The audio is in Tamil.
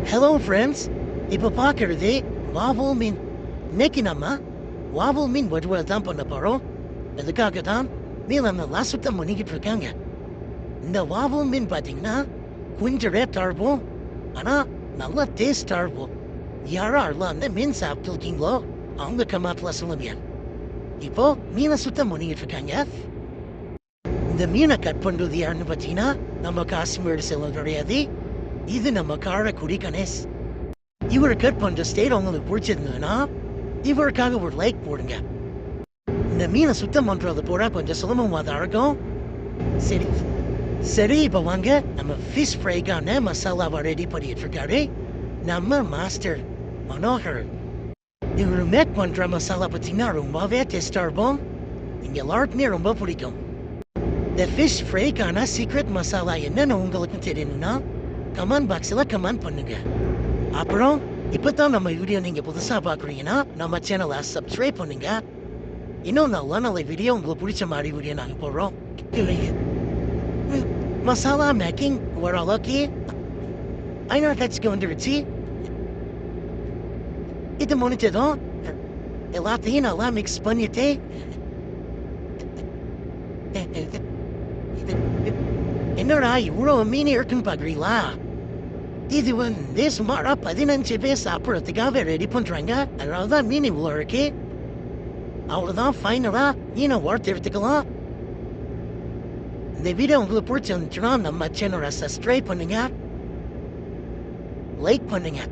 Hello friends, இப்போ பார்க்கறது வாவல் மீன். இன்னைக்கு நம்ம வாவல் மீன் வறுவல் தான் பண்ண போறோம். அதுக்காக தான் மீன் நல்லா சுத்தம் பண்ணிக்கிட்டு இருக்காங்க. இந்த வாவல் மீன் பார்த்தீங்கன்னா கொஞ்சம் ரேட்டாக இருக்கும், ஆனால் நல்லா டேஸ்டாக இருக்கும். யாரெல்லாம் அந்த மீன் சாப்பிட்டுருக்கீங்களோ அவங்க கமாத்தில் சொல்லுங்க. இப்போ மீனை சுத்தம் பண்ணிக்கிட்டு இருக்காங்க. இந்த மீனை கட் பண்ணுறது யாருன்னு பார்த்தீங்கன்னா நம்ம காஷ்மீர் செல்வம் கிடையாது. இது நம்ம காரைக்குடி கணேஷ். இவரை கட் பண்ணுற ஸ்டைல் உங்களுக்கு பிடிச்சிருந்ததுன்னா இவருக்காக ஒரு லைக் போடுங்க. இந்த மீனை சுத்தம் பண்ணுறது போட கொஞ்சம் சுலபமாக தான் இருக்கும். சரி சரி, இப்போ வாங்க நம்ம ஃபிஷ் ஃப்ரைக்கான மசாலாவை ரெடி பண்ணிட்டு இருக்காரு நம்ம மாஸ்டர் மனோகர். இவர் மேக் பண்ணுற மசாலா பார்த்தீங்கன்னா ரொம்பவே டேஸ்டாக இருக்கும். இங்கே எல்லாருக்குமே ரொம்ப பிடிக்கும். இந்த ஃபிஷ் ஃப்ரைக்கான சீக்ரெட் மசாலா என்னன்னு உங்களுக்கு தெரியணும்னா கமெண்ட் பாக்ஸில் கமெண்ட் பண்ணுங்க. அப்புறம் இப்போ தான் நம்ம வீடியோ நீங்கள் புதுசாக பார்க்குறீங்கன்னா நம்ம சேனலை சப்ஸ்கிரைப் பண்ணுங்க. இன்னும் நல்ல வீடியோ உங்களுக்கு பிடிச்ச மாதிரி வீடியோ நாங்கள் போடுறோம். மசாலா மேக்கிங் ஓரளவுக்கு ஐநூறு வந்துடுச்சு. இது முடிஞ்சதும் எல்லாத்தையும் நல்லா மிக்ஸ் பண்ணிட்டு என்னடா இவ்வளோ மீன் இருக்குன்னு பார்க்குறீங்களா? இது வந்து சுமாரா 15 பேர் சாப்பிட்றதுக்காக ரெடி பண்ணுறாங்க. அதனால தான் மீன் இவ்வளோ இருக்கு. அவ்வளோதான், ஃபைனலாக மீனை ஓர்த்து எடுத்துக்கலாம். இந்த வீடியோ உங்களுக்கு பிடிச்சிருந்துச்சுன்னா நம்ம சேனலை சப்ஸ்கிரைப் பண்ணுங்க, லைக் பண்ணுங்க.